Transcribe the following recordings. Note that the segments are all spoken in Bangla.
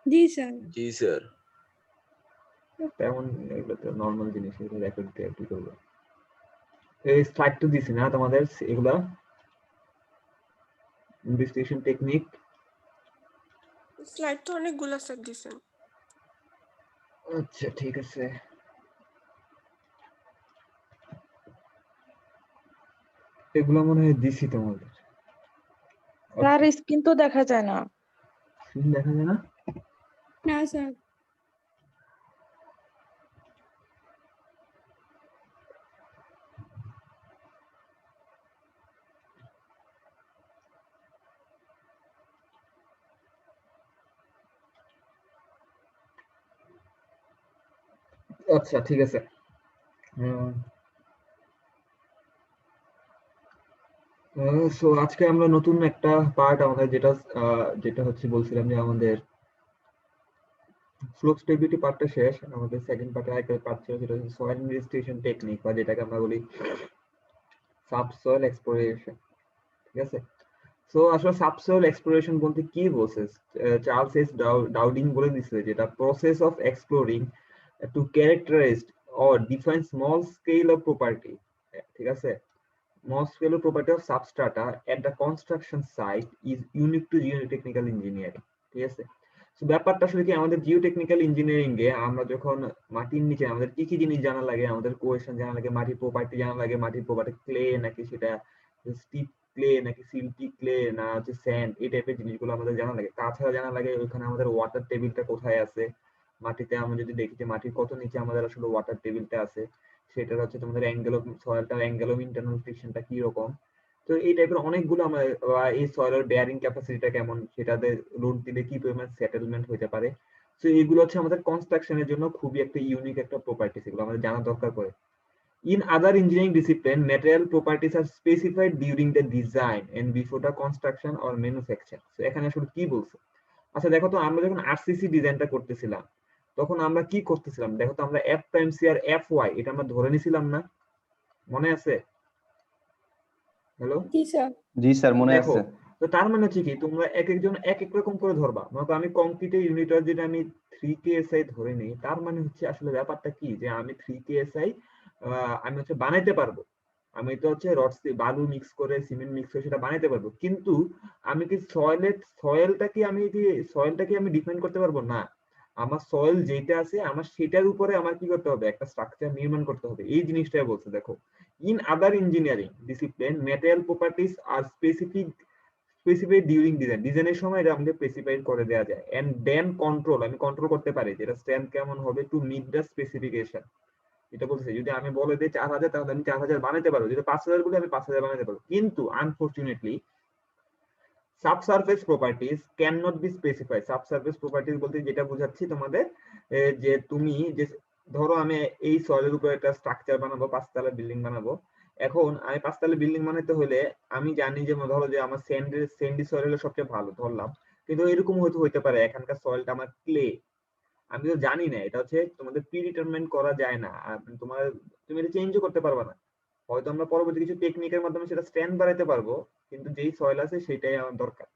জি স্যার। জি স্যার। তেমন এগুলো তো নরমাল জিনিস, এগুলো রেকর্ড দিয়ে কি করবো। এই স্লাইড তো দিছি না তোমাদের এগুলা ইনভেস্টিগেশন টেকনিক। স্লাইড তো অনেকগুলো স্যার দিছেন। আচ্ছা ঠিক আছে, এগুলো মনে হয় দিছি তোমাদের। স্যার স্ক্রিন তো দেখা যায় না। স্ক্রিন দেখা যায় না? না স্যার। আচ্ছা ঠিক আছে। সো আজকে আমরা নতুন একটা পার্ট আমাদের যেটা হচ্ছে বলছিলাম যে আমাদের ফ্লো স্টেবিলিটি পার্টটা শেষ, আমাদের সেকেন্ড পার্টে আরেকটা পার্ট ছিল যেটা হচ্ছে সয়েল ইনভেস্টিগেশন টেকনিক, বা যেটাকে আমরা বলি সাবসয়েল এক্সপ্লোরেশন। ঠিক আছে, সো আসলে সাবসয়েল এক্সপ্লোরেশন বলতে কি বলছে, চার্লস এস ডাউডিং বলে দিচ্ছে যেটা process of exploring to characterize or define small scale of property. ঠিক আছে, small scale property of substrata at the construction site is unique to geotechnical engineering. ঠিক আছে, তো ব্যাপারটা আসলে কি, আমাদের জিওটেকনিক্যাল ইঞ্জিনিয়ারিং এ আমরা যখন মাটির নিচে আমাদের কি কি জিনিস জানা লাগে, আমাদের কোয়েশন জানা লাগে, মাটির প্রপার্টি জানা লাগে, মাটির প্রপার্টি ক্লে নাকি সেটা স্টিপ ক্লে নাকি সিল্কি ক্লে না হচ্ছে স্যান্ড, এই টাইপের জিনিসগুলো আমাদের জানা লাগে। তাছাড়া জানা লাগে ওখানে আমাদের ওয়াটার টেবিলটা কোথায় আছে, মাটিতে আমরা যদি দেখি যে মাটির কত নিচে আমাদের আসলে ওয়াটার টেবিলটা আছে, সেটার হচ্ছে তোমাদের অ্যাঙ্গেল অফ সয়েলটার অ্যাঙ্গেল অফ ইন্টারনাল ফ্রিকশনটা কি রকম। তো এই টাইপের অনেকগুলো আমরা, এই সয়েলের বেয়ারিং ক্যাপাসিটিটা কেমন, সেটাতে লোড দিলে কি পরিমাণ সেটেলমেন্ট হতে পারে। তো এগুলো হচ্ছে আমাদের কনস্ট্রাকশনের জন্য খুবই একটা ইউনিক একটা প্রপার্টিস, এগুলো আমাদের জানা দরকার পড়ে। In other engineering discipline, material properties are specified during the design and before the construction or manufacture. So এখানে আসলে কি বলছে, আচ্ছা দেখো তো, আমরা যখন আরসিসি ডিজাইনটা করতেছিলাম তখন আমরা কি করতেছিলাম, দেখো তো, আমরা এফ টাইম সি আর এফ ওয়াই এটা আমরা ধরে নিছিলাম না, মনে আছে? হ্যালো, জি স্যার। জি স্যার মনে দেখো, আছে। তো তার মানে হচ্ছে কি, তোমরা এক একজন এক এক রকম করে ধরবা। মনে করো আমি কংক্রিটের ইউনিটার যেটা আমি 3 KSI ধরে নিই, তার মানে হচ্ছে আসলে ব্যাপারটা কি, যে আমি 3 KSI আমি হচ্ছে বানাইতে পারবো। আমি তো হচ্ছে রড বালু মিক্স করে সিমেন্ট মিক্স করে সেটা বানাইতে পারবো, কিন্তু আমি কি সয়েলটা কি আমি ডিফাইন করতে পারবো না। আমার সয়েল যেটা আছে আমার সেটার উপরে আমার কি করতে হবে, একটা স্ট্রাকচার নির্মাণ করতে হবে। এই জিনিসটাই বলছে। দেখো, in other engineering discipline material properties are specified during design, ডিজাইনের সময় এটা আমাদের স্পেসিফাই করে দেওয়া যায়, and then control, আমি কন্ট্রোল করতে পারি যেটা স্ট্রেংথ কেমন হবে টু মিট দ্য স্পেসিফিকেশন। এটা বলছে যদি আমি বলে দিই 4000 তাহলে আমি 4000 বানাতে পারবো, যদি 5000 বলি আমি 5000 বানাতে পারবো, কিন্তু unfortunately subsurface properties can not be specified. Subsurface properties বলতে যেটা বোঝাচ্ছি তোমাদের, যে তুমি যে ধরো আমি এই সয়েলের উপর একটা স্ট্রাকচার বানাবো, 5 তলা বিল্ডিং বানাবো। এখন আমি 5 তলা বিল্ডিং বানাতে হলে আমি জানি যে ধরো যে আমার স্যান্ডি সয়েল হলো সবচেয়ে ভালো ধরলাম, কিন্তু এরকম হতে পারে এখানকার সয়েলটা আমার ক্লে, আমি তো জানি না। এটা হচ্ছে তোমাদের প্রিডিটারমেন্ট করা যায় না, আর তুমি এটা চেঞ্জও করতে পারবে না। হয়তো আমরা পরবর্তী কিছু টেকনিকের মাধ্যমে সেটা স্ট্যান্ড বাড়াইতে পারবো, কিন্তু যেই সয়েল আছে সেটাই আমার দরকার।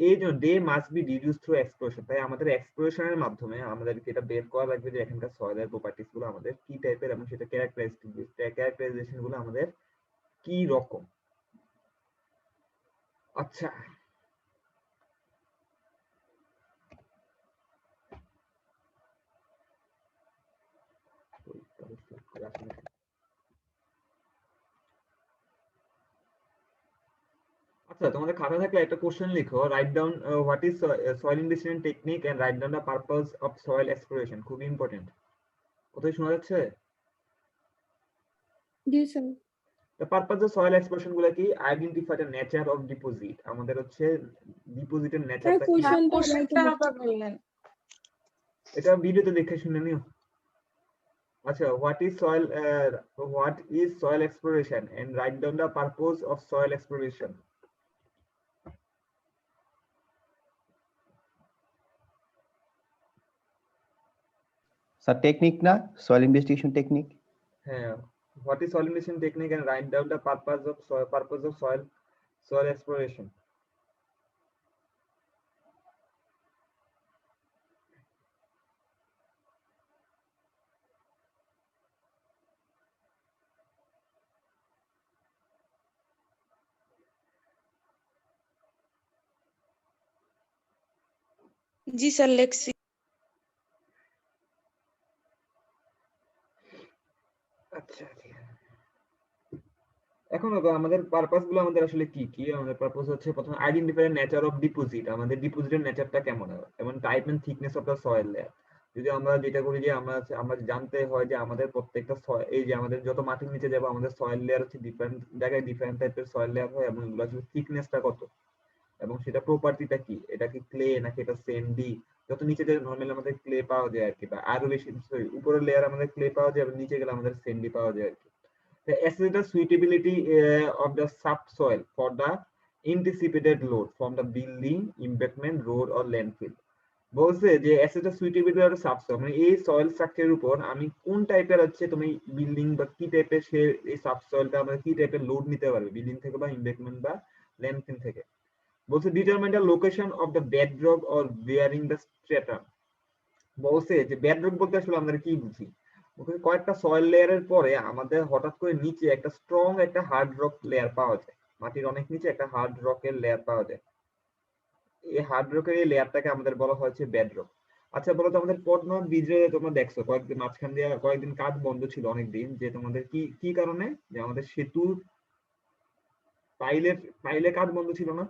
এই জন্য they must be deduce through exploration. তাই আমাদের এক্সপ্লোরেশনের মাধ্যমে আমাদেরকে এটা বের করা লাগবে যে এখানকার সয়েলের প্রপার্টিস গুলো আমাদের কি টাইপের এবং সেটা ক্যারেক্টারাইজেশন গুলো আমাদের কি রকম। আচ্ছা, আচ্ছা তোমাদের খাতা থাকলে একটা কোশ্চেন লিখো, write down what is soil investment technique and write down the purpose of soil exploration. খুবই ইম্পর্টেন্ট। কোথায় শোনা যাচ্ছে? জি sir. The purpose of soil exploration গুলো কি, identify the nature of deposit. আমাদের হচ্ছে ডিপোজিটের স্যার নেচারটা কি, কোশ্চেনটা কোশ্চেনটা আবার বললেন। এটা ভিডিওতে দেখে শুনে নিও। আচ্ছা, what is soil exploration and write down the purpose of soil exploration. Sir technique না, সয়েল ইনভেস্টিগেশন টেকনিক। হ্যাঁ, what is soil investigation technique and write down the purpose of soil exploration. জি স্যার লেখছি। আচ্ছা ঠিক আছে। এখন আমাদের পারপাস গুলো আমাদের আসলে কি কি আমাদের পারপাস হচ্ছে প্রথমে আইডেন্টিফাই নেচার অফ ডিপোজিট, আমাদের ডিপোজিটের নেচারটা কেমন হয়, এবং type and thickness of the soil layer. যদি আমরা যেটা করি যে আমরা জানতে হয় যে আমাদের প্রত্যেকটা এই যে আমাদের যত মাটির নিচে যাবো আমাদের সয়েল লেয়ার হচ্ছে ডিফারেন্ট জায়গায় ডিফারেন্ট টাইপের সয়েল লেয়ার হয়, এবং এগুলো আসলে থিকনেসটা কত এবং সেটা প্রপার্টিটা কি, এটা কি ক্লে নাকি এটা স্যান্ডি। যত নিচে যে নরমালি আমাদের ক্লে পাওয়া যায় আর কি, বা আরো বেশি উপরের লেয়ার আমাদের ক্লে পাওয়া যায় এবং নিচে গেলে আমাদের স্যান্ডি পাওয়া যায় আর কি। Assess the suitability of the subsoil for the anticipated load from the building, embankment, road or landfill. বলছে যে assess the suitability of the subsoil, মানে এই সয়েল স্ট্রাকচারের উপর আমি কোন টাইপের হচ্ছে তুমি বিল্ডিং বা কি টাইপের সে এই সাবসয়েলটা আমরা কি টাইপের লোড নিতে পারবে বিল্ডিং থেকে বা ইমব্যাঙ্কমেন্ট বা ল্যান্ডফিল থেকে। বলছে determine the location of the bedrock or bearing the strata. বলছে যে বেডরক বলতে আসলে আমরা কি বুঝি, ওখানে কয়েকটা সয়েল লেয়ারের পরে আমাদের হঠাৎ করে নিচে একটা স্ট্রং একটা হার্ড রক লেয়ার পাওয়া যায়, মাটির অনেক নিচে একটা হার্ড রকের লেয়ার পাওয়া যায়। এই হার্ড রকের এই লেয়ারটাকে আমাদের বলা হয়েছে বেডরক। আচ্ছা বলো তো, আমাদের পদ্মা ব্রিজে তোমরা দেখছো কয়েকদিন মাঝখান দিয়ে কয়েকদিন কাজ বন্ধ ছিল অনেকদিন, যে তোমাদের কি কি কারণে, যে আমাদের সেতুর পাইলে কাজ বন্ধ ছিল না?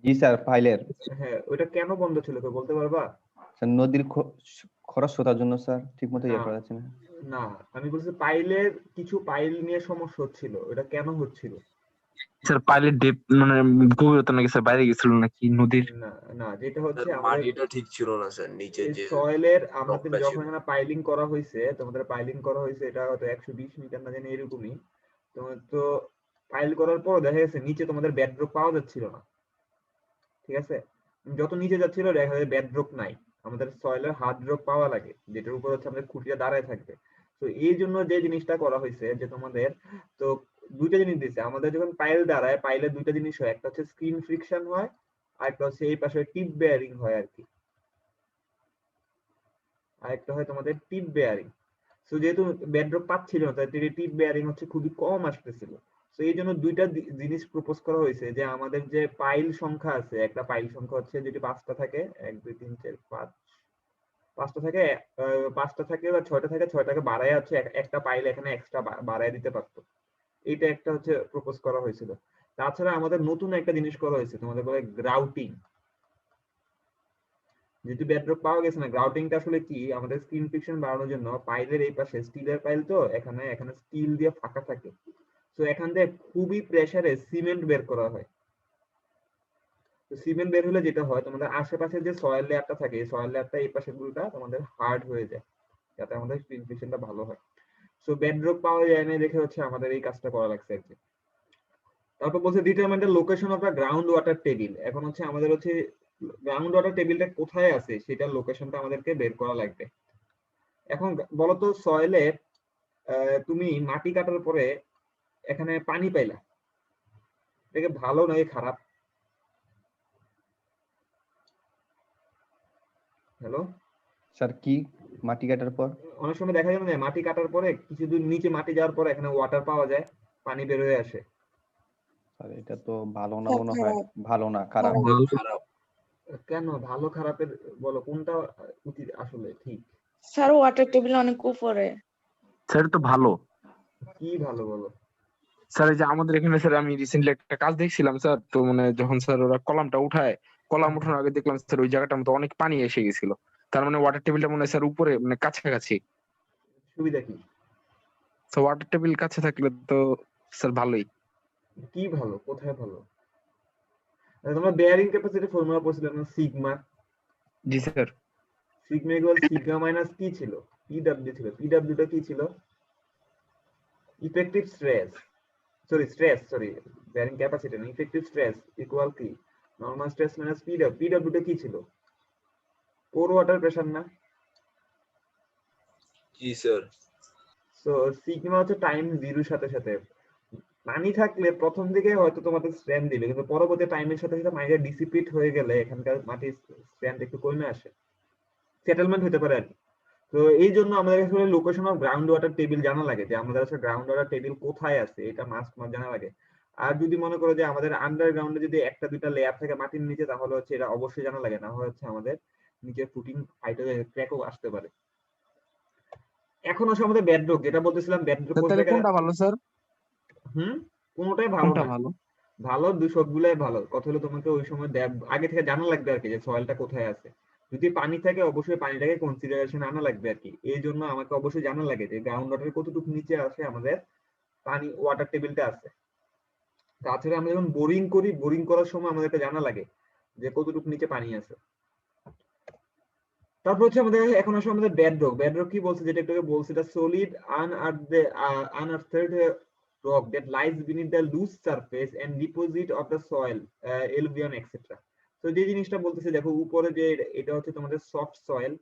জি স্যার, ফাইলের হ্যাঁ, ওইটা কেন বন্ধ ছিল তো বলতে পারবা? স্যার নদীর খরস্রোতার জন্য স্যার, ঠিক মতো না ইয়ে করা যাচ্ছে না। না, আমি বলছি পাইলের কিছু পাইল নিয়ে সমস্যা হচ্ছিল, এটা কেন হচ্ছিল? স্যার পাইলের ডেপ মানে গভীরতা নাকি স্যার বাইরে গেছিল নাকি নদীর? না না, যেটা হচ্ছে স্যার আমাদের মাটিটা ঠিক ছিল না স্যার, নিচে যে সয়েলের আমাদের রকটা যখন ছিল। এখানে পাইলিং করা হয়েছে, তোমাদের পাইলিং করা হয়েছে এটা হয়তো 120 মিটার না জানি এরকমই। তোমার তো পাইল করার পর দেখা গেছে নিচে তোমাদের বেডরক পাওয়া যাচ্ছিল না, ঠিক আছে? যত নিচে যাচ্ছিল দেখা যায় বেডরক নাই, আমাদের সয়েলের হার্ড রক পাওয়া লাগে যেটার উপর হচ্ছে আমাদের খুঁটিটা দাঁড়ায় থাকবে। তো এই জন্য যে জিনিসটা করা হয়েছে যে তোমাদের তো দুইটা জিনিস দিচ্ছে আমাদের, যখন পাইল দাঁড়ায় পাইলে দুইটা জিনিস হয়, একটা হচ্ছে স্ক্রিন ফ্রিকশন হয় আর একটা হচ্ছে এই পাশে টিপ বেয়ারিং হয় আর কি, আর একটা হয় তোমাদের টিপ বেয়ারিং। সো যেহেতু বেডরক পাচ্ছিল না তাই টিপ বেয়ারিং হচ্ছে খুবই কম আসতেছিল। তো এই জন্য দুইটা জিনিস প্রপোজ করা হয়েছে, যে আমাদের যে পাইল সংখ্যা আছে, একটা পাইল সংখ্যা হচ্ছে যদি 5টা থাকে, 1 2 3 4 5 5টা থাকে, 5টা থাকে বা 6টা থাকে, 6টাকে বাড়ায় হচ্ছে একটা পাইল এখানে এক্সট্রা বাড়ায় দিতে পারতো। এটা একটা হচ্ছে প্রপোজ করা হয়েছিল। তাছাড়া আমাদের নতুন একটা জিনিস করা হয়েছে, তোমাদের বলে গ্রাউটিং। যেহেতু বেডরক পাওয়া গেছে না, গ্রাউটিংটা আসলে কি, আমাদের স্ক্রিন ফ্রিকশন বাড়ানোর জন্য পাইলের এই পাশে স্টিলের পাইল তো এখানে এখানে স্টিল দিয়ে ফাঁকা থাকে, তো এখান থেকে খুবই প্রেসারে সিমেন্ট বের করা হয়। তো সিমেন্ট বের হলে যেটা হয় তোমাদের আশেপাশে যে সয়েল লেয়ারটা থাকে এই সয়েল লেয়ারটা এই পাশে গুলোটা তোমাদের হার্ড হয়ে যায়, যাতে আমাদের স্ক্রিন ফ্রিকশনটা ভালো হয়। সো বেডরক পাওয়া যায় না দেখে হচ্ছে আমাদের এই কাজটা করা লাগছে আর কি। তারপর বলছে determine the location of the ground water table. এখন হচ্ছে আমাদের হচ্ছে গ্রাউন্ড ওয়াটার টেবিলটা কোথায় আছে সেটার লোকেশনটা আমাদেরকে বের করা লাগবে। এখন বলতো সয়েলে তুমি মাটি কাটার পরে এখানে পানি পাইলা, এটাকে ভালো নাকি খারাপ? হ্যালো স্যার কি মাটি কাটার পর? অনেক সময় দেখা যায় না মাটি কাটার পরে কিছু দূর নিচে মাটি যাওয়ার পরে এখানে ওয়াটার পাওয়া যায়, পানি বের হয়ে আসে। স্যার এটা তো ভালো না স্যার মনে হয়, খারাপ। ভালো না, খারাপ। খারাপ। কেন ভালো খারাপের বলো কোনটা উচিত আসলে ঠিক? স্যার ওয়াটার টেবিল অনেক উপরে। স্যার তো ভালো। কি ভালো বলো? স্যার এই যে আমাদের এখানে স্যার আমি রিসেন্টলি একটা কাজ দেখছিলাম স্যার, তো মানে যখন স্যার ওরা কলামটা উঠায়, কলাম উঠানোর আগে দেখলাম স্যার ওই জায়গাটার মধ্যে অনেক পানি এসে গেছিল। তার মানে ওয়াটার টেবিলটা মনে হয় স্যার উপরে মানে কাছাকাছি। সুবিধা কি? তো ওয়াটার টেবিল কাছে থাকলে তো স্যার ভালোই। কি ভালো কোথায় ভালো? তোমরা বেয়ারিং ক্যাপাসিটি ফর্মুলা পড়ছিলে না, সিগমা। জি sir. Sigma equal sigma minus কি ছিল? পিডব্লিউ ছিল। পিডব্লিউটা কি ছিল? Effective stress, sorry bearing capacity না, ইফেক্টিভ স্ট্রেস ইকুয়াল কি নরমাল স্ট্রেস মাইনাস পিডব্লিউ। পিডব্লিউটা কি ছিল? পোর ওয়াটার প্রেসার না? জি স্যার। সো সিগমা হচ্ছে টাইম জিরোর সাথে সাথে পানি থাকলে প্রথম দিকে হয়তো তোমাদের স্ট্রেন দিবে, কিন্তু পরবর্তী টাইমের সাথে সাথে পানিটা ডিসিপিট হয়ে গেলে এখানকার মাটির স্ট্রেন্থ একটু কমে আসে, সেটেলমেন্ট হতে পারে আর কি। তো এই জন্য আমাদের আসলে location of ground water table জানা লাগে, যে আমাদের আসলে গ্রাউন্ড ওয়াটার টেবিল কোথায় আছে এটা মাস্ট জানা লাগে। আর যদি মনে করো যে আমাদের আন্ডারগ্রাউন্ডে যদি একটা দুইটা লেয়ার থাকে মাটির নিচে তাহলে হচ্ছে এটা অবশ্যই জানা লাগে, না হচ্ছে আমাদের নিচের ফুটিং ফাইটে ক্র্যাকও আসতে পারে। এখন আসলে আমাদের বেডরক, যেটা বলতেছিলাম বেডরক কোন তাহলে জায়গায়। কোনটা ভালো স্যার? কোনটাই ভালো কোনটা না, ভালো? ভালো সবগুলাই ভালো। কথা হলো তোমাকে ওই সময় আগে থেকে জানা লাগবে আর কি যে সয়েলটা কোথায় আছে। যদি পানি থাকে অবশ্যই পানিটাকে কনসিডারেশন আনা লাগবে আর কি। এই জন্য আমাকে অবশ্যই জানা লাগে যে গ্রাউন্ড ওয়াটার কতটুকু নিচে আছে আমাদের পানি ওয়াটার টেবিলটা আছে। তাছাড়া আমরা যখন বোরিং করি, বোরিং করার সময় আমাদেরকে জানা লাগে যে কতটুকু নিচে পানি আছে। তারপর হচ্ছে আমাদের এখন আসলে আমাদের বেডরক। বেডরক কি বলছে, যেটা একটু আগে বলছে, এটা solid unearthed rock that lies beneath the loose surface and deposit of the soil, alluvium etc. তো যে জিনিসটা বলতেছে দেখো উপরে যে এটা হচ্ছে তোমাদের সফট সয়েল,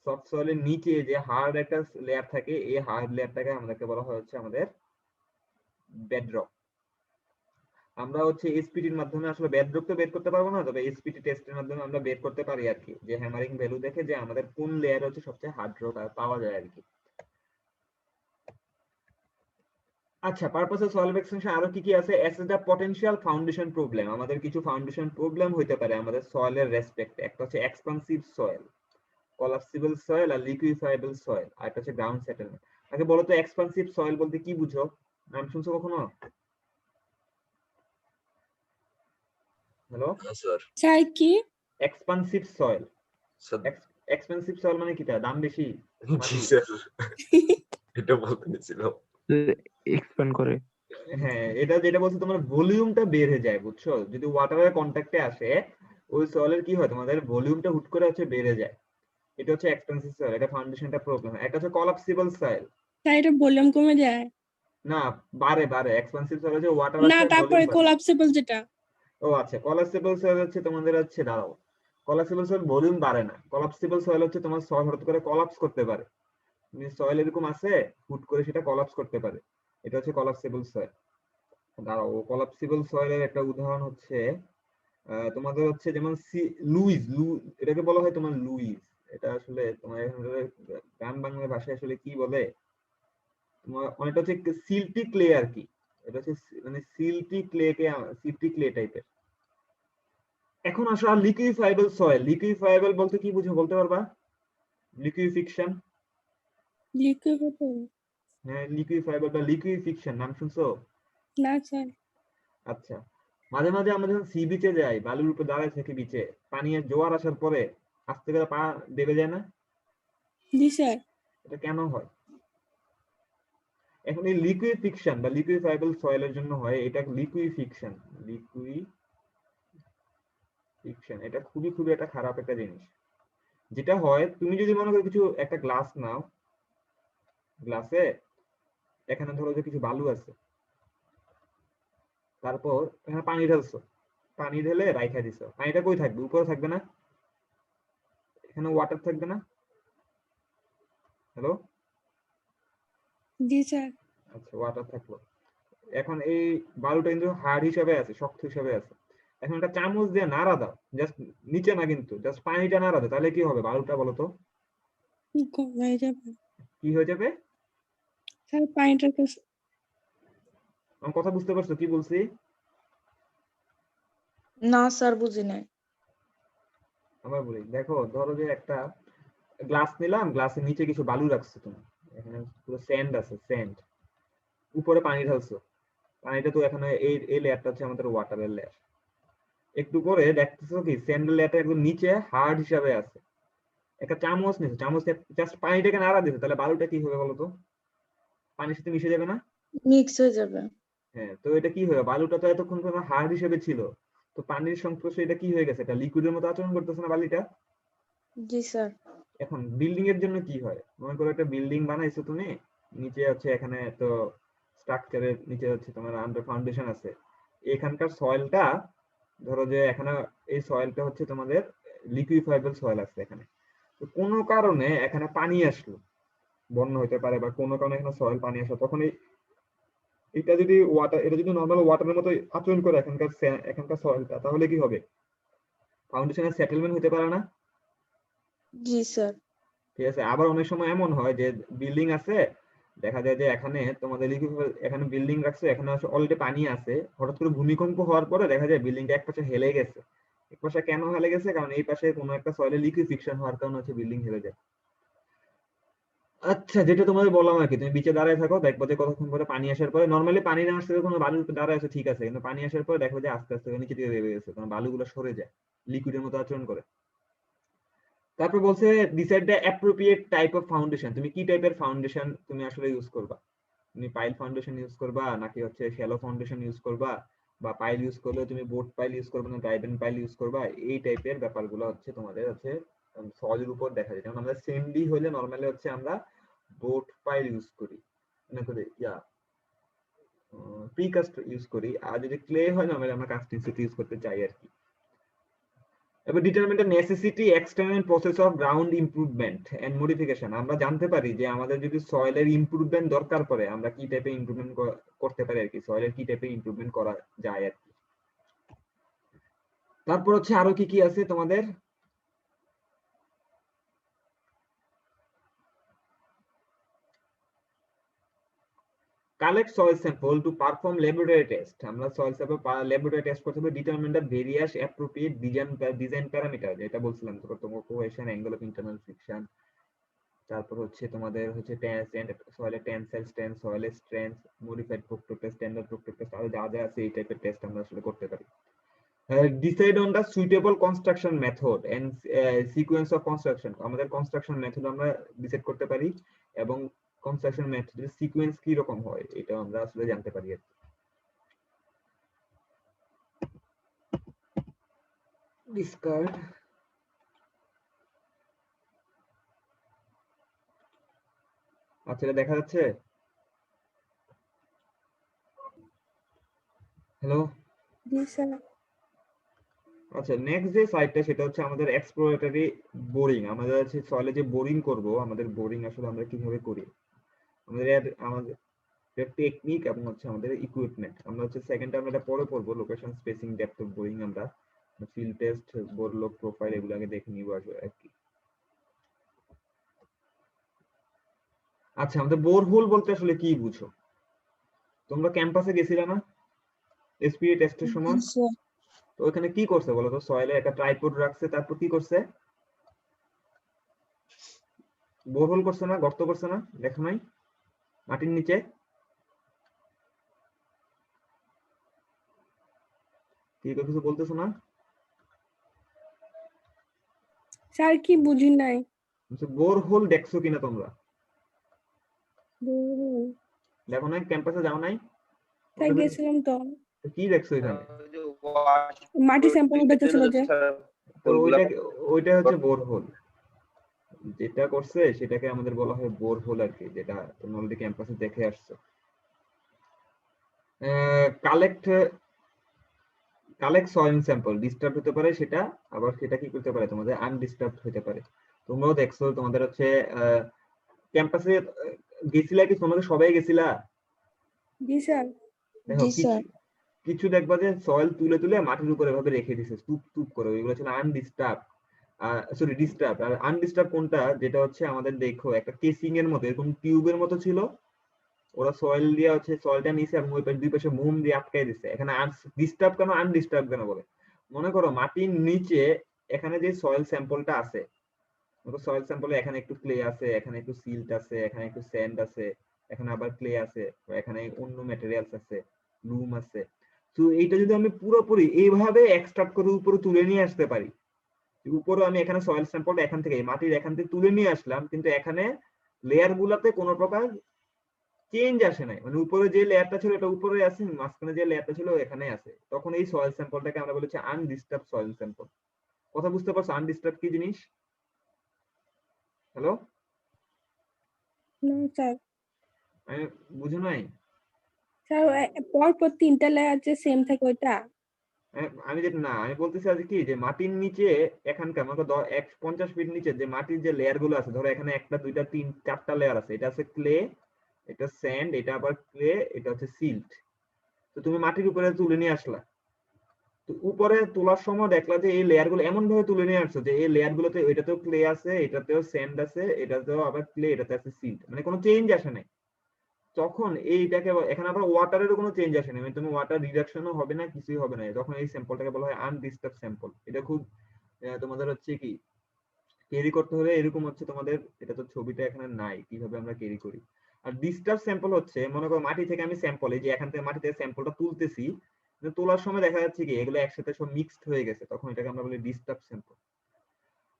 সফট সয়েলের নিচে যে হার্ড একটা লেয়ার থাকে, এই হার্ড লেয়ারটাকে আমাদেরকে বলা হয় হচ্ছে আমাদের বেডরক। আমরা হচ্ছে এসপিটির মাধ্যমে আসলে বেডরক তো বের করতে পারবো না, তবে এসপিটি টেস্টের মাধ্যমে আমরা বের করতে পারি আর কি, যে হ্যামারিং ভ্যালু দেখে যে আমাদের কোন লেয়ার হচ্ছে সবচেয়ে হার্ড রক পাওয়া যায় আর কি। আচ্ছা, পারপাস অফ সয়েল এক্সটেনশন আরো কি কি আছে? Assess the potential foundation problem. আমাদের কিছু ফাউন্ডেশন প্রবলেম হইতে পারে আমাদের সয়েলের রেসপেক্টে। একটা হচ্ছে এক্সপানসিভ সয়েল, কোলাপসিবল সয়েল আর লিকুইফাইবল সয়েল, আর একটা হচ্ছে গ্রাউন্ড সেটেলমেন্ট। আগে বলো তো এক্সপানসিভ সয়েল বলতে কি বুঝো? নাম শুনছো কখনো? Hello sir. চাই কি? এক্সপানসিভ সয়েল। স্যার এক্সপেন্সিভ সয়েল মানে কিটা? দাম বেশি? জি স্যার, এটা বলতে নিছিলাম। এক্সপ্যান্ড করে। হ্যাঁ, এটা যেটা বলছে তোমার ভলিউমটা বের হয়ে যায়, বুঝছো? যদি ওয়াটারের কন্ট্যাক্টে আসে ওই সয়েলের কি হয়, তোমাদের ভলিউমটা হুট করে হচ্ছে বেড়ে যায়। এটা হচ্ছে এক্সপেন্সিভ সয়েল, এটা ফাউন্ডেশনটা প্রবলেম। একটা হচ্ছে কোলাপসিবল সয়েল। তাই এটা ভলিউম কমে যায় না, বাড়ে। এক্সপেন্সিভ সয়েল হচ্ছে ওয়াটার না, আছে, তারপরে ভলিউম বাড়ে। কোলাপসিবল যেটা। ও আচ্ছা, কোলাপসিবল সয়েল হচ্ছে তোমাদের হচ্ছে দাঁড়াও, কোলাপসিবল সয়েল ভলিউম বাড়ে না। কোলাপসিবল সয়েল হচ্ছে তোমার সয়েল হঠাৎ করে কোলাপস করতে পারে। সয়েল এরকম আছে হুট করে সেটা কোলাপস করতে পারে, এটা হচ্ছে কোলাপসিবল সয়েল। দাঁড়াও, কোলাপসিবল সয়েলের একটা উদাহরণ হচ্ছে তোমাদের হচ্ছে যেমন এটাকে বলা হয় তোমার লুইস। এটা আসলে তোমার গ্রাম বাংলা ভাষায় আসলে কি বলে, তোমার অনেকটা হচ্ছে সিল্টি ক্লে আর কি। এটা হচ্ছে মানে সিল্টি ক্লে টাইপের। এখন আসলে লিকুইফাইবল সয়েল। লিকুইফাইবল বলতে কি বুঝো, বলতে পারবা? লিকুইফিকশন। লিকুইড হ্যাঁ, লিকুইফাইবল বা লিকুইফিকশন নাম শুনছো? না স্যার। আচ্ছা, মাঝে মাঝে আমরা যখন সি বিচে যাই, বালুর উপর দাঁড়ায় থাকি বিচে, পানির জোয়ার আসার পরে আস্তে করে পা দেবে যায় না? জি স্যার। এটা কেন হয়? এখন এই লিকুইফিকশন বা লিকুইফাইবল সয়েলের জন্য হয় এটা। লিকুইফিকশন এটা খুবই খুবই একটা খারাপ একটা জিনিস। যেটা হয়, তুমি যদি মনে করো কিছু একটা গ্লাস নাও, গ্লাসে এখানে ধরো যে কিছু বালু আছে, তারপর এখানে পানি ঢালছো, পানি ঢেলে রাইখা দিছো, পানিটা কই থাকবে? উপরে থাকবে না? এখানে ওয়াটার থাকবে না? হ্যালো? জি স্যার। আচ্ছা, ওয়াটার থাকলো। এখন এই বালুটা কিন্তু হার্ড হিসাবে আছে, শক্ত হিসাবে আছে। এখন একটা চামচ দিয়ে নাড়া দাও, জাস্ট নিচে না কিন্তু, জাস্ট পানিটা নাড়া দাও, তাহলে কি হবে বালুটা বলো তো? গলায় যাবে কি হয়ে যাবে? স্যার, পানিটার কাছে। আমার কথা বুঝতে পারছো কি বলছি? না স্যার, বুঝি নাই। আমরা বলি, দেখো ধরো যে একটা গ্লাস নিলাম, গ্লাসের নিচে কিছু বালু রাখছো তুমি, এখানে পুরো স্যান্ড আছে, স্যান্ড। উপরে পানি ঢালছো, পানিটা তো এখানে এই লেয়ারটা হচ্ছে আমাদের ওয়াটারের লেয়ার। একটু পরে দেখতেছো কি স্যান্ডের লেয়ারটা একদম নিচে হার্ড হিসাবে আছে। একটা চামচ নিচ্ছে, চামচ জাস্ট পানিটাকে নাড়া দিচ্ছে, তাহলে বালুটা কি হবে বলতো? পানির সাথে মিশে যাবে না? মিক্স হয়ে যাবে। হ্যাঁ, তো এটা কি হবে? বালুটা তো এতক্ষণ পর্যন্ত হার্ড হিসেবে ছিল, তো পানির সংস্পর্শে এটা কি হয়ে গেছে? এটা লিকুইডের মতো আচরণ করতেছে না বালিটা? জি স্যার। এখন বিল্ডিং এর জন্য কি হয়, মনে করো একটা বিল্ডিং বানাইছো তুমি, নিচে হচ্ছে এখানে তো স্ট্রাকচারের নিচে হচ্ছে তোমার আন্ডার ফাউন্ডেশন আছে, এখানকার সয়েলটা ধরো যে এখানে এই সয়েলটা হচ্ছে তোমাদের লিকুইফাইবল সয়েল আছে এখানে। তো কোনো কারণে এখানে পানি আসলো, বন্যা হতে পারে বা কোনো কারণে এখানে সয়েল পানি আসলো, তখন এটা যদি এটা যদি নর্মাল ওয়াটারের মতো আচরণ করে এখানকার সয়েলটা, তাহলে কি হবে? ফাউন্ডেশনের সেটেলমেন্ট হতে পারে না? জি স্যার। ঠিক আছে। আবার অনেক সময় এমন হয় যে বিল্ডিং আছে, দেখা যায় যে এখানে তোমাদের এখানে বিল্ডিং রাখছে, এখানে অলরেডি পানি আছে, হঠাৎ করে ভূমিকম্প হওয়ার পরে দেখা যায় বিল্ডিংটা এক পাশে হেলে গেছে, এক পাশে কেন হেলে গেছে? কারণ এই পাশে কোনো একটা সয়েলে লিকুইফিকেশন হওয়ার কারণে হচ্ছে বিল্ডিং হেলে যায়। আচ্ছা, যেটা তোমাদের বললাম আর কি, তুমি বিচে দাঁড়ায় থাকো, দেখবো যে কতক্ষণ পরে পানি আসার পরে, নর্মালি পানি না আসলে কোনো বালুর উপর দাঁড়ায় আছে ঠিক আছে, কিন্তু পানি আসার পরে দেখো যে আস্তে আস্তে নিচে দিকে নেমে গেছে, কারণ বালুগুলো সরে যায়, লিকুইডের মতো আচরণ করে। তারপর বলছে decide the appropriate type of foundation, তুমি কি টাইপের ফাউন্ডেশন তুমি আসলে ইউজ করবা, তুমি পাইল ফাউন্ডেশন ইউজ করবা নাকি হচ্ছে শ্যালো ফাউন্ডেশন ইউজ করবা, বা পাইল ইউজ করলে তুমি বোট পাইল ইউজ করবে না ড্রাইভেন পাইল ইউজ করবা, এই টাইপের ব্যাপারগুলো হচ্ছে তোমাদের হচ্ছে সয়েলের উপর দেখা যায়। যেমন আমরা সেন্ডি হলে নর্মালি হচ্ছে আমরা বোট পাইল ইউজ করি, মানে করে প্রিকাস্ট ইউজ করি, আর যদি ক্লে হয় নর্মালি আমরা কাস্টিং সিট ইউজ করতে চাই আর কি। এবার determine the necessity extend and process of ground improvement and modification, আমরা জানতে পারি যে আমাদের যদি সয়েলের ইমপ্রুভমেন্ট দরকার পড়ে আমরা কি টাইপের ইমপ্রুভমেন্ট করতে পারি আর কি, সয়েলের কি টাইপের ইমপ্রুভমেন্ট করা যায় আর কি। তারপর হচ্ছে আরো কি কি আছে তোমাদের, collect soil sample to perform laboratory test, আমরা soil sample laboratory test করতে হবে, determine the various appropriate design parameter, যেটা বলছিলাম তো তোমার cohesion, angle of internal friction, তারপর হচ্ছে তোমাদের হচ্ছে soil tensile strength, soil strength, modified Proctor test, standard Proctor test, আর যা যা আছে এই টাইপের টেস্ট আমরা আসলে করতে পারি। Decide on the suitable construction method and sequence of construction, আমাদের construction method আমরা ডিসাইড করতে পারি এবং কনস্ট্রাকশন মেথডের সিকোয়েন্স কি রকম হয় এটা আমরা আসলে জানতে পারি। ডিসকার্ড। আচ্ছা, এটা দেখা যাচ্ছে? হ্যালো, জি স্যার। আচ্ছা, নেক্সট যে সাইটটা সেটা হচ্ছে আমাদের এক্সপ্লোরেটরি বোরিং, আমাদের হচ্ছে সয়েলে যে বোরিং করব, আমাদের বোরিং আসলে আমরা কিভাবে করি, আমাদের টেকনিক এবং হচ্ছে আমাদের ইকুইপমেন্ট, আমরা হচ্ছে সেকেন্ডে আমরা এটা পরে পড়বো, location, spacing, depth of boring, আমরা ফিল্ড টেস্ট, বোর লোক প্রোফাইল এগুলো আগে দেখে নিব আসলে আর কি। আচ্ছা, আমাদের বোরহোল বলতে আসলে কি বুঝো? তোমরা ক্যাম্পাসে গেছিলে না এসপিএ টেস্টের সময়? তো ওখানে কি করছে বলো তো? সয়েলে একটা ট্রাইপড রাখছে, তারপর কি করছে? বোরহোল করছে না, গর্ত করছে না, দেখো নাই মাটির নিচে? কি কিছু বলতেছো না? স্যার কি বুঝি নাই। বোরহোল দেখছো কিনা তোমরা? দেখো নাই? ক্যাম্পাসে যাও নাই? তাই গেছিলাম তো। কি দেখছো এখানে? মাটি স্যাম্পল উঠাইতেছিল যে। তো ওইটা হচ্ছে বোরহোল, যেটা করছে সেটাকে আমাদের বলা হয় বোরহোল আর কি, যেটা তোমরা অলরেডি ক্যাম্পাসে দেখে আসছো। কালেক্ট সয়েল স্যাম্পল, ডিস্টার্ব হতে পারে সেটা, আবার সেটা কি করতে পারে তোমাদের আনডিস্টার্ব হতে পারে। তোমরাও দেখছো তোমাদের হচ্ছে ক্যাম্পাসে গেছিলা কি? তোমাদের সবাই গেছিলা? জি স্যার। দেখো কিছু দেখবা যে সয়েল তুলে তুলে মাটির উপরে এভাবে রেখে দিছে স্তূপ স্তূপ করে, ওইগুলো ছিল আনডিস্টার্ব, সরি ডিস্টার্ব। আর আনডিস্টার্ব কোনটা? যেটা হচ্ছে আমাদের দেখো একটা কেসিং এর মতো এরকম টিউবের মতো ছিল, ওরা সয়েল দিয়ে হচ্ছে সয়েলটা নিচে এবং ওই পাশে দুই পাশে মোম দিয়ে আটকাই দিছে। এখানে ডিস্টার্ব কেন, আনডিস্টার্ব কেন বলে? মনে করো মাটির নিচে এখানে যে সয়েল স্যাম্পলটা আছে, সয়েল স্যাম্পলে এখানে একটু ক্লে আছে, এখানে একটু সিল্ট আছে, এখানে একটু স্যান্ড আছে, এখানে আবার ক্লে আছে, এখানে অন্য ম্যাটেরিয়ালস আছে, লুম আছে। তো এইটা যদি আমি পুরোপুরি এইভাবে এক্সট্রাক্ট করে উপরে তুলে নিয়ে আসতে পারি, উপরে আমি এখানে সয়েল স্যাম্পলটা এখান থেকে মাটির এখান থেকে তুলে নিয়ে আসলাম, কিন্তু এখানে লেয়ার গুলাতে কোনো প্রকার চেঞ্জ আসে নাই, মানে উপরে যে লেয়ারটা ছিল এটা উপরে আছে, মাঝখানে যে লেয়ারটা ছিল এখানে আছে, তখন এই সয়েল স্যাম্পলটাকে আমরা বলেছি আনডিস্টার্ব সয়েল স্যাম্পল। কথা বুঝতে পারছো আনডিস্টার্ব কি জিনিস? হ্যালো, না স্যার। আমি বুঝো নাই? স্যার পর পর তিনটা লেয়ার যে সেম থাকে ওইটা? আমি যেটা না, আমি বলতেছি আজ কি, যে মাটির নিচে এখানকার মানে 50 ফিট নিচে যে মাটির যে লেয়ার গুলো আছে, ধরো এখানে একটা দুইটা তিন চারটা লেয়ার আছে, এটা আছে ক্লে, এটা স্যান্ড, এটা আবার ক্লে, এটা হচ্ছে সিল্ট। তো তুমি মাটির উপরে তুলে নিয়ে আসলা, তো উপরে তোলার সময় দেখলা যে এই লেয়ার গুলো এমন ভাবে তুলে নিয়ে আসছো যে এই লেয়ার গুলোতে এটাতেও ক্লে আছে, এটাতেও স্যান্ড আছে, এটাতেও আবার ক্লে, এটাতে আছে সিল্ট, মানে কোনো চেঞ্জ আসে নাই। তখন এইটাকে এখানে আবার ওয়াটারেরও কোনো চেঞ্জ আসে না, মানে তুমি ওয়াটার রিডাকশনও হবে না, কিছুই হবে না, তখন এই স্যাম্পলটাকে বলা হয় আনডিস্টার্ব স্যাম্পল। এটা খুব তোমাদের হচ্ছে কি ক্যারি করতে হলে এরকম হচ্ছে তোমাদের, এটা তো ছবিটা এখানে নাই কিভাবে আমরা ক্যারি করি। আর ডিস্টার্ব স্যাম্পল হচ্ছে মনে করো মাটি থেকে আমি স্যাম্পল, এই যে এখান থেকে মাটি থেকে স্যাম্পলটা তুলতেছি, তোলার সময় দেখা যাচ্ছে কি এগুলো একসাথে সব মিক্সড হয়ে গেছে, তখন এটাকে আমরা বলি ডিস্টার্ব স্যাম্পল।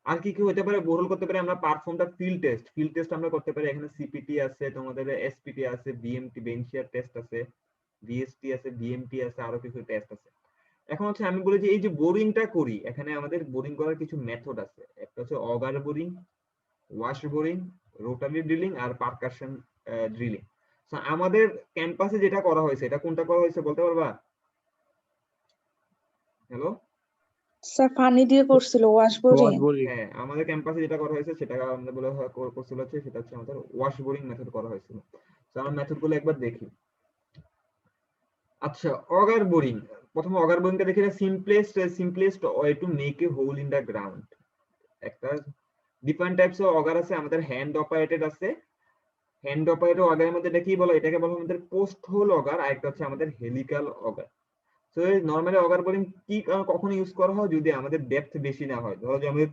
আর কি কি হতে পারে, বোরহোল করতে পারে আমরা পারফর্মটা ফিল্ড টেস্ট আমরা করতে পারি, এখানে সিপিটি আছে, তোমাদের এসপিটি আছে, বিএমটি বেনশিয়ার টেস্ট আছে, ভিএসটি আছে, বিএমটি আছে, আরো কিছু টেস্ট আছে। এখন হচ্ছে আমি বলি যে এই যে বোরিংটা করি, এখানে আমাদের বোরিং করার কিছু মেথড আছে, একটা হচ্ছে auger boring, wash boring, rotary drilling আর পারকাশন ড্রিলিং। সো আমাদের ক্যাম্পাসে যেটা করা হয়েছে এটা কোনটা করা হয়েছে বলতে পারবা? হ্যালো, স্যার পানি দিয়ে করছিল ওয়াশ বোরিং। হ্যাঁ আমাদের ক্যাম্পাসে যেটা করা হয়েছে সেটা আমরা বলে করছিল হচ্ছে সেটা হচ্ছে আমাদের ওয়াশ বোরিং মেথড করা হয়েছিল। তো আমরা মেথড গুলো একবার দেখি। আচ্ছা, অগার বোরিং, প্রথমে অগার বোরিংটা দেখি, simplest way to make a hole in the ground. একটা ডিফারেন্ট টাইপস অফ অগার আছে, আমাদের হ্যান্ড অপারেটেড আছে, হ্যান্ড অপারেটেড অগারের মধ্যে এটা কি বলে, এটাকে বলা হয় আমাদের পোস্ট হোল অগার, আর একটা হচ্ছে আমাদের হেলিক্যাল অগার। তো নরমালি অগার বোরিং কি কখন ইউজ করা হয়, যদি আমাদের ডেপথ বেশি না হয়, ধরো যে আমাদের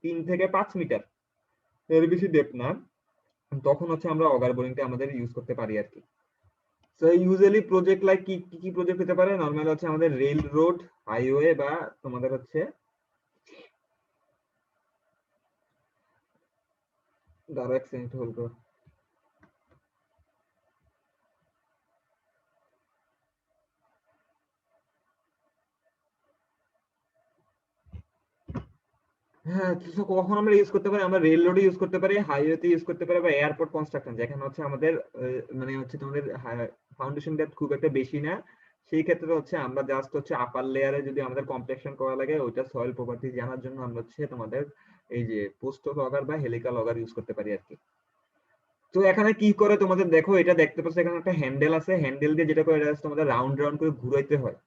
3 থেকে 5 মিটার, এর বেশি ডেপথ না, তখন হচ্ছে আমরা অগার বোরিংটা আমাদের ইউজ করতে পারি আর কি। সো ইউজুয়ালি প্রজেক্ট লাইক কি কি প্রজেক্ট হতে পারে, নরমালি হচ্ছে আমাদের রেল রোড, হাইওয়ে, বা তোমাদের হচ্ছে দাঁড়া এক সেকেন্ড হোল্ড করো। হ্যাঁ, তো কখন আমরা ইউজ করতে পারি, আমরা রেল রোডে ইউজ করতে পারি, হাইওয়েতে ইউজ করতে পারি, বা এয়ারপোর্ট কনস্ট্রাকশন, যেখানে হচ্ছে আমাদের মানে হচ্ছে তোমাদের ফাউন্ডেশন ডেপথ খুব একটা বেশি না, সেই ক্ষেত্রে হচ্ছে আমরা জাস্ট হচ্ছে আপার লেয়ারে যদি আমাদের কমপ্লেকশন করা লাগে, ওইটা সয়েল প্রপার্টি জানার জন্য আমরা হচ্ছে তোমাদের এই যে পোস্টাল অগার বা হেলিক্যাল অগার ইউজ করতে পারি আর কি। তো এখানে কি করে তোমাদের দেখো, এটা দেখতে পাচ্ছ এখানে একটা হ্যান্ডেল আছে, হ্যান্ডেল দিয়ে যেটা করে এটা হচ্ছে তোমাদের রাউন্ড রাউন্ড করে ঘুরাইতে হয়,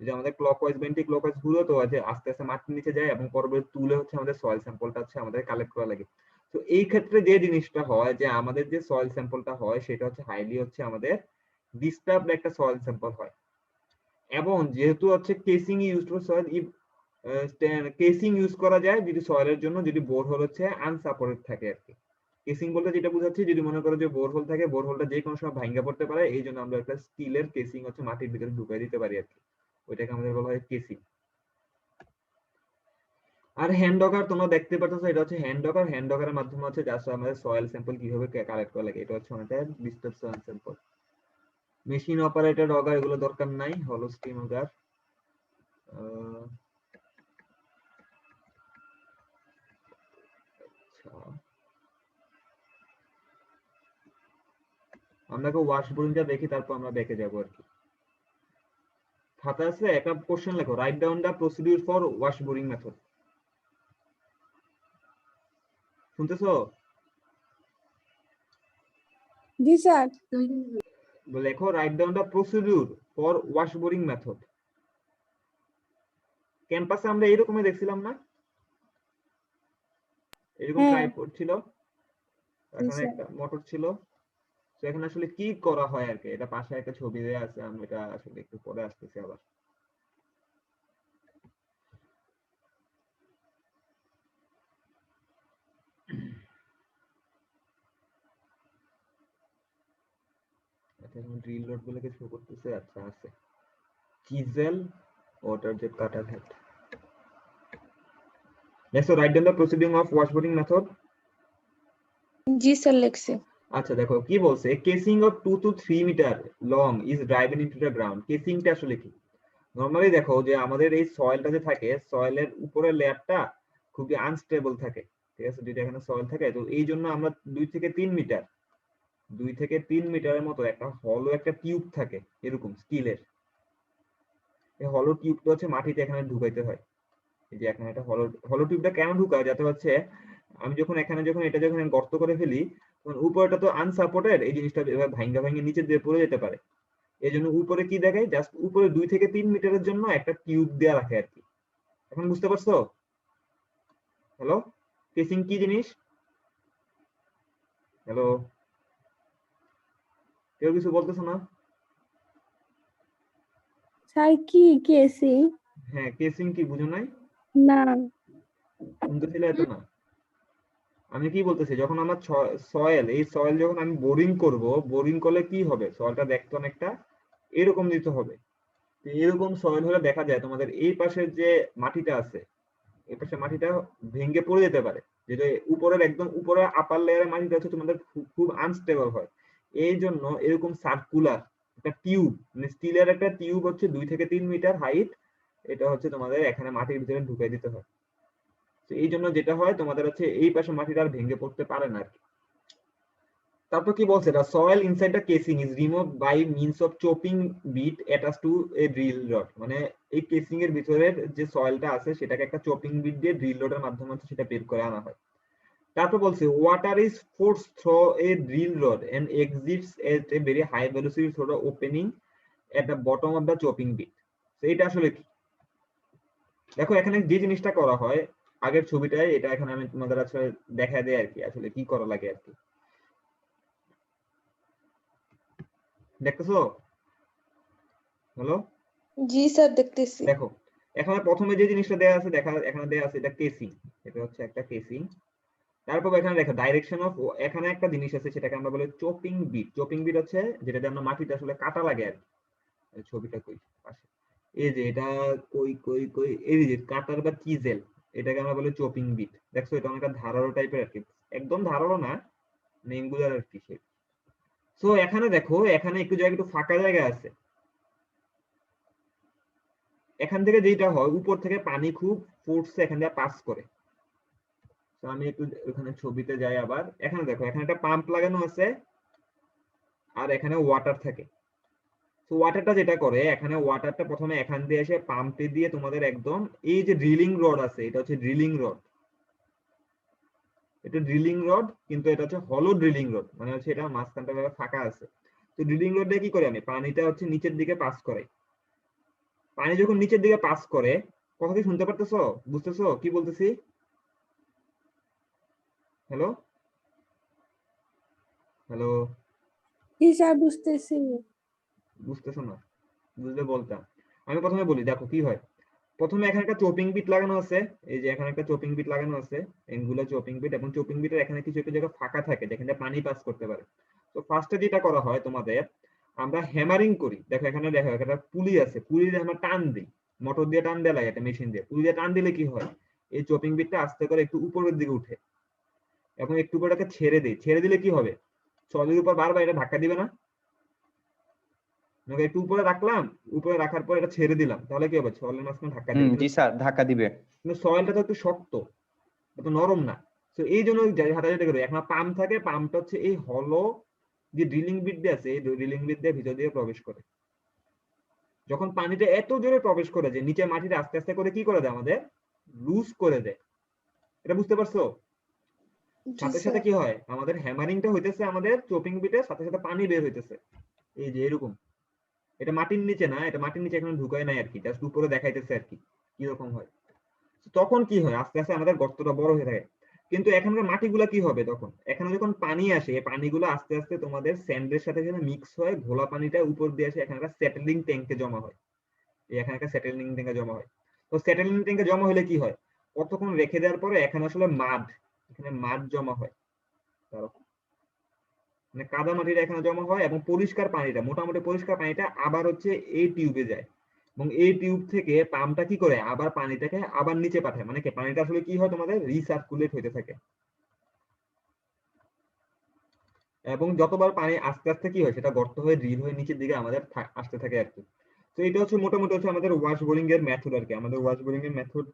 যে আমাদের ক্লকওয়াইজ বেন্টি ক্লকওয়াইজ ঘুরে, তো আছে আস্তে আস্তে মাটির নিচে যায় এবং পরবর্তী তুলে হচ্ছে আমাদের সয়েল স্যাম্পলটা হচ্ছে আমাদের কালেক্ট করা লাগে। তো এই ক্ষেত্রে যে জিনিসটা হয় যে আমাদের যে সয়েল স্যাম্পলটা হয় সেটা হচ্ছে হাইলি হচ্ছে আমাদের ডিস্টার্বড একটা সয়েল স্যাম্পল হয়, এবং যেহেতু হচ্ছে casing use for soil, casing use করা যায় যদি সয়েলের জন্য, যদি বোরহোল হচ্ছে আনসাপোর্টেড থাকে আর কি। কেসিং বলতে যেটা বোঝাচ্ছি, যদি মনে করো যে বোরহোল থাকে, বোরহোলটা যে কোনো সময় ভাঙা পড়তে পারে, এই জন্য আমরা একটা স্টিলের কেসিং হচ্ছে মাটির ভিতরে ঢুকাই দিতে পারি আর কি, ওইটাকে আমাদের বলা হয় কেসিং। আর হ্যান্ড ডগার তোমরা দেখতে পাচ্ছ, এটা হচ্ছে হ্যান্ড ডগার, হ্যান্ড ডগারের মাধ্যমে হচ্ছে জাস্ট আমাদের সয়েল স্যাম্পল কিভাবে কালেক্ট করা লাগে, এটা হচ্ছে আমাদের disturb soil sample. Machine operated auger এগুলো দরকার নাই, হলো স্টিম অগার। আমরা ওয়াশ বোরিংটা দেখি, তারপর আমরা ব্যাকে যাবো আর কি। খাতা আছে, একটা কোশ্চেন লেখো, write down the procedure for wash boring method. শুনতেছো? জি স্যার। লেখো write down the procedure for wash boring method. ক্যাম্পাসে আমরা এরকমই দেখছিলাম না, এরকম হ্যাঁ। ট্রাইপড ছিল, এখানে একটা মোটর ছিল। তো এখানে আসলে কি করা হয় আর কি, এটা পাশে একটা ছবি দেওয়া আছে, আমি এটা আসলে একটু পরে আসতেছি আবার। আচ্ছা, এখন ড্রিল রড গুলোকে শো করতেছে, আচ্ছা আছে chisel, water jet cutter head. Yes, so write down the proceeding of washboarding method. জি স্যার লিখছি। আচ্ছা দেখো কি বলছে, casing of 2 to 3 metre long is driven into the ground. কেসিংটা আসলে কি, নরমালি দেখো যে আমাদের এই সয়েলটা যে থাকে, সয়েলের উপরের লেয়ারটা খুবই আনস্টেবল থাকে, ঠিক আছে, যদি এখানে সয়েল থাকে, তো এই জন্য আমরা 2 থেকে 3 মিটার, 2 থেকে 3 মিটারের মতো একটা হলো একটা টিউব থাকে এরকম স্টিলের, এই হলো টিউবটা হচ্ছে মাটিতে এখানে ঢুকাইতে হয়। এই যে এখানে একটা হলো টিউবটা কেন ঢুকায়, যাতে হচ্ছে আমি যখন এখানে এটা যখন গর্ত করে ফেলি, তখন উপরটা তো আনসাপোর্টেড, এই জিনিসটা এভাবে ভাঙ্গা ভাঙ্গা নিচে দিয়ে পড়ে যেতে পারে, এই জন্য উপরে কি দেখায়, জাস্ট উপরে 2 থেকে 3 মিটারের জন্য একটা টিউব দেওয়া রাখে আর কি। এখন বুঝতে পারছো? হ্যালো, কেসিং কি জিনিস? হ্যালো, কেউ কিছু বলতেছো না? স্যার কি কেসিং? হ্যাঁ, কেসিং কি বুঝো নাই? না। শুনতেছিলে এত না? আমি কি বলতেছি, যখন আমার সয়েল, এই সয়েল যখন আমি বোরিং করব, বোরিং করলে কি হবে, সয়েলটা দেখতে অনেকটা এরকম দিতে হবে। তো এরকম সয়েল হলে দেখা যায় তোমাদের এই পাশের যে মাটিটা আছে, এই পাশে মাটিটা ভেঙে পড়ে যেতে পারে, যেটা উপরের একদম উপরে আপার লেয়ারের মাটিটা হচ্ছে তোমাদের খুব আনস্টেবল হয়। এই জন্য এরকম সার্কুলার একটা টিউব, মানে স্টিলের একটা টিউব হচ্ছে 2 থেকে 3 মিটার হাইট, এটা হচ্ছে তোমাদের এখানে মাটির ভিতরে ঢুকাই দিতে হয়। তো এই জন্য যেটা হয় তোমাদের হচ্ছে এই পাশে মাটিটা আর ভেঙে পড়তে পারে না আর কি। তারপর কি বলছে, এটা soil inside the casing is remove by means of chopping bit attach to a drill rod, মানে এই কেসিং এর ভিতরের যে সয়েলটা আছে সেটাকে একটা চপিং বিট দিয়ে ড্রিল রডের মাধ্যমে হচ্ছে সেটা বের করে আনা হয়। তারপর বলছে water is force through a drill rod and exits at a very high velocity through the opening at the bottom of the chopping bit. তো এটা আসলে কি, দেখো এখানে যে জিনিসটা করা হয় আগের ছবিটায়, এটা এখানে আমি তোমাদের আসলে দেখা দেয় আর কি, আসলে কি করা লাগে আর কি। দেখতেছো? হ্যালো? জি স্যার, দেখতেছি। দেখো এখানে প্রথমে যে জিনিসটা দেয়া আছে, এখানে দেয়া আছে এটা কেসিং, এটা হচ্ছে একটা কেসিং। তারপর এখানে দেখো ডাইরেকশন অফ, এখানে একটা জিনিস আছে সেটাকে আমরা বলি চপিং বিট। চপিং বিট হচ্ছে যেটা দিয়ে আমরা মাটিটা আসলে কাটা লাগে আর কি। এই ছবিটা কই পাশে, এই যে এটা কই কই কই, এই যে কাটার বা চিজেল, এটাকে আমরা বলি চপিং বিট। দেখছো এটা অনেকটা ধারালো টাইপের আর কি, একদম ধারালো না, নেঙ্গুলার আর কি। সো এখানে দেখো এখানে একটু জায়গা, একটু ফাঁকা জায়গা আছে, এখান থেকে যেটা হয় উপর থেকে পানি খুব ফোর্সে এখান দিয়ে পাস করে। তো আমি একটু ওখানে ছবিতে যাই আবার, এখানে দেখো এখানে একটা পাম্প লাগানো আছে আর এখানে ওয়াটার থাকে। তো ওয়াটারটা যেটা করে, এখানে ওয়াটারটা প্রথমে এখান দিয়ে এসে পাম্পে দিয়ে তোমাদের একদম এই যে ড্রিলিং রড আছে, এটা হচ্ছে ড্রিলিং রড, এটা ড্রিলিং রড, কিন্তু এটা হচ্ছে হলো ড্রিলিং রড, মানে হচ্ছে এটা মাঝখানটা ফাঁকা আছে। তো ড্রিলিং রড দিয়ে কি করে, আমি পানিটা হচ্ছে নিচের দিকে পাস করে, পানি যখন নিচের দিকে পাস করে, কথা কি শুনতে পারতেছো, বুঝতেছো কি বলতেছি? Hello hello? জি স্যার, বুঝতেছি। বুঝতেছো না? বুঝলে বলতাম। আমি প্রথমে বলি, দেখো কি হয়, প্রথমে এখানে একটা চপিং বিট লাগানো আছে, এই যে এখানে একটা চপিং বিট লাগানো আছে, এগুলো চপিং বিট, এবং চপিং বিটের এখানে কিছু একটা জায়গা ফাঁকা থাকে যেখানে পানি পাস করতে পারে। তো ফার্স্টে যেটা করা হয় তোমাদের, আমরা হ্যামারিং করি। দেখো এখানে দেখো একটা পুলি আছে, পুলি দিয়ে আমরা টান দিই, মোটর দিয়ে টান দেওয়া লাগে, একটা মেশিন দিয়ে পুলি দিয়ে টান দিলে কি হয়, এই চপিং বিটটা আস্তে করে একটু উপরের দিকে উঠে, এবং একটু করে এটাকে ছেড়ে দিই, ছেড়ে দিলে কি হবে, সলির উপর বারবার এটা ধাক্কা দিবে না, একটু উপরে রাখলাম, উপরে রাখার পর এটা ছেড়ে দিলাম, তাহলে কি হবে, সয়েলের মাঝখানে ধাক্কা দিবে, জি স্যার, ধাক্কা দিবে। কিন্তু সয়েলটা তো একটু শক্ত, তো নরম না। তো এই জন্য হাঁটাহাঁটি করে এখন পাম্প থাকে, পাম্পটা হচ্ছে এই হলো যে ড্রিলিং বিট দিয়ে আছে, এই ড্রিলিং বিট দিয়ে ভিতর দিয়ে প্রবেশ করে। যখন পানিটা এত জোরে প্রবেশ করে যে নিচে মাটিটা আস্তে আস্তে করে কি করে দেয়, আমাদের লুজ করে দেয়। এটা বুঝতে পারছো? জি সাথে সাথে স্যার। কি হয়, আমাদের হ্যামারিংটা হইতেছে আমাদের চপিং বিটের সাথে সাথে পানি বের হইতেছে, এই যে এরকম। এটা মাটির নিচে না, এটা মাটির নিচে এখন ঢুকায় নাই আর কি, জাস্ট উপরে দেখাইতেছে আর কি কিরকম হয়। তখন কি হয়, আস্তে আস্তে আমাদের গর্তটা বড় হয়ে থাকে। কিন্তু এখানকার মাটিগুলা কি হবে, তখন এখানে যখন পানি আসে, এই পানিগুলো আস্তে আস্তে তোমাদের স্যান্ডের সাথে সাথে মিক্স হয়, ঘোলা পানিটা উপর দিয়ে আসে এখানকার সেটেলিং ট্যাঙ্কে জমা হয়, এই এখানকার সেটেলিং ট্যাঙ্কে জমা হয়। তো সেটেলিং ট্যাঙ্কে জমা হলে কি হয়, কতক্ষণ রেখে দেওয়ার পরে এখানে আসলে এখানে মাড জমা হয়, মানে কাদা মাটিটা এখানে জমা হয়, এবং পরিষ্কার পানিটা, মোটামুটি পরিষ্কার পানিটা আবার হচ্ছে এই টিউবে যায়, এবং এই টিউব থেকে পাম্পটা কি করে আবার পানিটাকে আবার নিচে পাঠায়, মানে কি পানিটা আসলে কি হয় তোমাদের রিসার্কুলেট হইতে থাকে, এবং যতবার পানি আস্তে আস্তে কি হয় সেটা গর্ত হয়ে ড্রিল হয়ে নিচের দিকে আমাদের আসতে থাকে আর কি। তো এটা হচ্ছে মোটামুটি হচ্ছে আমাদের ওয়াশ বোরিং এর মেথড আর কি, আমাদের ওয়াশ বোরিং এর মেথড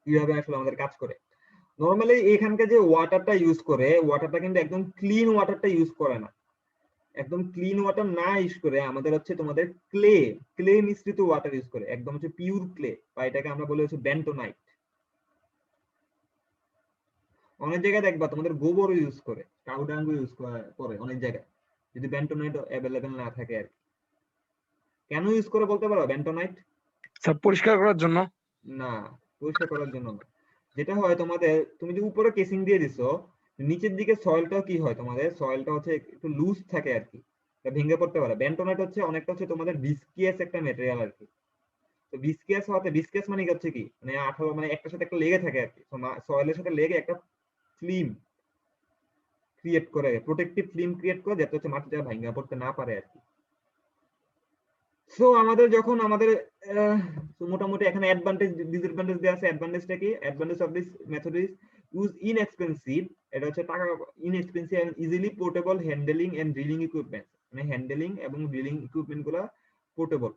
কিভাবে আসলে আমাদের কাজ করে। নর্মালি এখানকার যে ওয়াটারটা ইউজ করে, ওয়াটারটা কিন্তু একদম ক্লিন ওয়াটারটা ইউজ করে না, একদম ক্লিন ওয়াটার না ইউজ করে আমাদের হচ্ছে তোমাদের ক্লে মিশ্রিত ওয়াটার ইউজ করে, একদম হচ্ছে পিওর ক্লে, বা এটাকে আমরা বলি হচ্ছে বেন্টোনাইট। অনেক জায়গায় দেখবা তোমাদের গোবর ইউজ করে, কাউডাঙ্গ ইউজ করে অনেক জায়গায়, যদি বেন্টোনাইট অ্যাভেলেবেল না থাকে আর কি। কেন ইউজ করে বলতে পারো বেন্টোনাইট? স্যার পরিষ্কার করার জন্য। না, পরিষ্কার করার জন্য না। যেটা হয় তোমাদের, তুমি যে উপরে কেসিং দিয়ে দিছো, নিচের দিকে সয়েলটাও কি হয় তোমাদের, সয়েলটা হচ্ছে একটু লুজ থাকে আর কি, এটা ভেঙে পড়তে পারে। বেন্টোনেট হচ্ছে অনেকটা হচ্ছে তোমাদের ভিসকিয়াস একটা ম্যাটেরিয়াল আর কি। তো ভিসকিয়াস হওয়াতে, ভিসকিয়াস মানে কি হচ্ছে কি, মানে আঠালো, মানে একটার সাথে একটা লেগে থাকে আর কি, সয়েলের সাথে লেগে একটা ফিল্ম ক্রিয়েট করে, প্রোটেক্টিভ ফিল্ম ক্রিয়েট করে, যাতে হচ্ছে মাটিটা ভাঙা পড়তে না পারে আর কি। সো আমাদের যখন আমাদের মোটামুটি এখানে অ্যাডভান্টেজ ডিসঅ্যাডভান্টেজ দেওয়া আছে। অ্যাডভান্টেজটা কি? Advantage of this method is use inexpensive. এটা হচ্ছে টাকা inexpensive and easily portable handling and drilling equipment, মানে হ্যান্ডলিং এবং ড্রিলিং ইকুইপমেন্ট গুলা পোর্টেবল।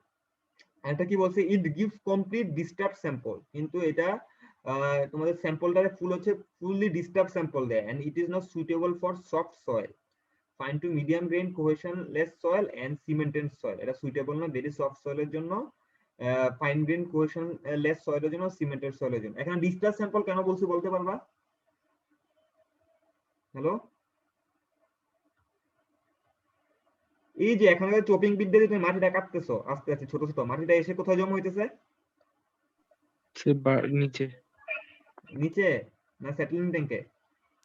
এটা কি বলছে? It gives complete disturb sample, কিন্তু এটা তোমাদের স্যাম্পলটারে ফুললি ডিস্টার্ব স্যাম্পল দেয়, and it is not suitable for soft soil, fine to medium grain cohesion less soil and cemented soil. এটা সুইটেবল না ভেরি সফট সয়েলের জন্য, ফাইন গ্রেন কোহেশন লেস সয়েলের জন্য, সিমেন্টেড সয়েলের জন্য। এখানে ডিস্টার্ব স্যাম্পল কেন বলছি বলতে পারবা? হ্যালো, এই যে এখানে চপিং বিট দিয়ে তুমি মাটিটা কাটতেছো আস্তে আস্তে, ছোট ছোট, মাটিটা এসে কোথায় জমা হইতেছে? নিচে নিচে না সেটেলিং ট্যাঙ্কে?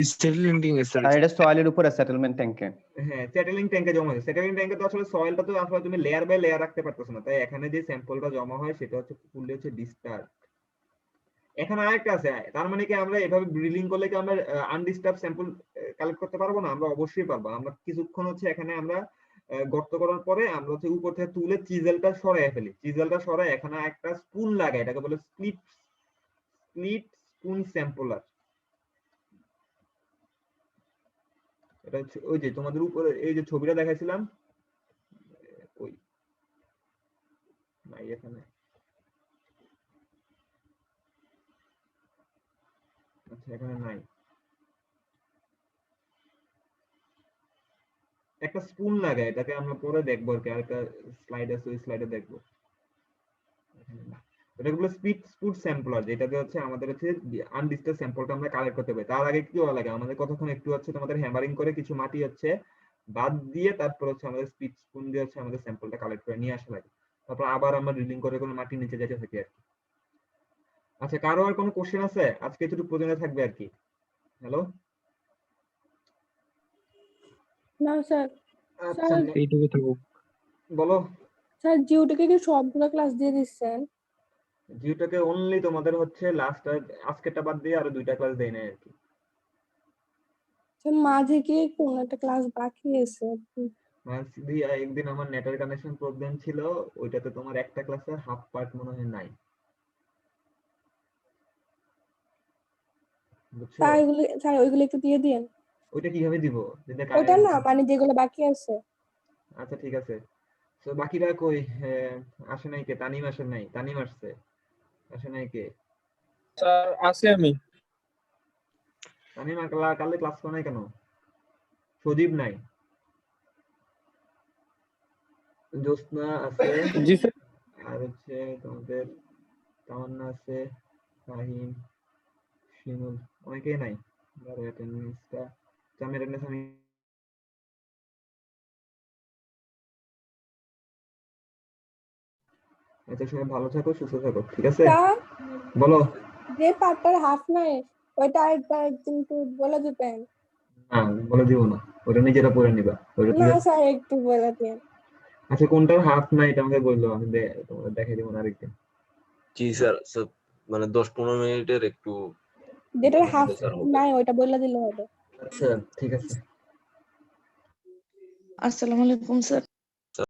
সেটেলিং ট্যাঙ্কে স্যার। আর এটা সয়েলের উপরে সেটেলমেন্ট ট্যাঙ্কে। হ্যাঁ, সেটেলিং ট্যাঙ্কে জমা হয়। সেটেলিং ট্যাঙ্কে তো আসলে সয়েলটা তো আসলে তুমি লেয়ার বাই লেয়ার রাখতে পারতেছো না, তাই এখানে যে স্যাম্পলটা জমা হয় সেটা হচ্ছে ফুললি হচ্ছে ডিস্টার্ব। এখানে আরেকটা আছে, তার মানে কি আমরা এভাবে ড্রিলিং করলে কি আমরা আনডিস্টার্ব স্যাম্পল কালেক্ট করতে পারবো না? আমরা অবশ্যই পারবো। আমরা কিছুক্ষণ হচ্ছে এখানে আমরা গর্ত করার পরে আমরা হচ্ছে উপর থেকে তুলে চিজেলটা সরাই ফেলি। চিজেলটা সরাই এখানে একটা স্পুন লাগাই, এটাকে বলে স্প্লিট স্পুন স্যাম্পলার। এটা হচ্ছে ওই যে তোমাদের উপরে এই যে ছবিটা দেখাইছিলাম, ওই নাই এখানে, আচ্ছা এখানে নাই, একটা স্পুন লাগায়, এটাকে আমরা পরে দেখবো আর কি, আরেকটা স্লাইড আছে ওই স্লাইডে দেখবো। এটাকে বলে স্পুন স্যাম্পলার, যেটাতে হচ্ছে আমাদের হচ্ছে আনডিস্টার্ব স্যাম্পলটা আমরা কালেক্ট করতে পারি। তার আগে কি হওয়া লাগে আমাদের, কতক্ষণ একটু হচ্ছে তোমাদের হ্যামারিং করে কিছু মাটি হচ্ছে বাদ দিয়ে তারপর হচ্ছে আমাদের স্পুন দিয়ে হচ্ছে আমাদের স্যাম্পলটা কালেক্ট করে নিয়ে আসা লাগে, তারপর আবার আমরা ড্রিলিং করে কোনো মাটি নিচে যেতে থাকি আর কি। আচ্ছা, কারো আর কোনো কোশ্চেন আছে? আজকে এতটুকু পর্যন্ত থাকবে আর কি। হ্যালো, না স্যার। আচ্ছা স্যার এইটুকু থাকো। বলো। স্যার জিওটাকে কি সবগুলো ক্লাস দিয়ে দিচ্ছেন? জিওটাকে অনলি তোমাদের হচ্ছে লাস্ট আজকেরটা বাদ দিয়ে আরো 2টা ক্লাস দেই নাই আর কি। স্যার মাঝে কি কোন একটা ক্লাস বাকি আছে? মাঝদি একদিন আমার নেটের কানেকশন প্রবলেম ছিল, ওইটাতে তোমার একটা ক্লাসের হাফ পার্ট মনে হয় নাই, বুঝছো? স্যার ওইগুলো একটু দিয়ে দিন। ওইটা কিভাবে দিব? ওটা না, মানে যেগুলো বাকি আছে। আচ্ছা ঠিক আছে। তো বাকিরা কই? আসে নাই কে? তানিম আসে নাই? তানিম আসছে, আসে নাই কে? স্যার আছি আমি। তানিম কালে ক্লাস করে নাই কেন? সজীব নাই, জ্যোৎস্না আছে, জি স্যার। আর হচ্ছে তোমাদের তামান্না আছে, ফাহিম, শিমুল, অনেকেই নাই। অ্যাটেন্ডেন্সটা আমি অ্যাটেন্ডেন্স আমি আচ্ছা, সবাই ভালো থাকো, সুস্থ থাকো, ঠিক আছে? স্যার বলো। যে পার্টটার হাফ নাই ওইটা একবার একদিন একটু বলে দিতেন। না বলে দিব না, ওটা নিজেরা পড়ে নিবা ওটা, ঠিক না আছে? স্যার একটু বলে দিন। আচ্ছা, কোনটার হাফ নাই এটা আমাকে বললো, আমি তোমাদের দেখাই দিব না আরেকদিন। জি স্যার, স্যার মানে 10-15 মিনিটের একটু যেটার হাফ স্যার হবে। নাই ওইটা বলে দিলে হবে। আচ্ছা ঠিক আছে। আসসালামু আলাইকুম স্যার।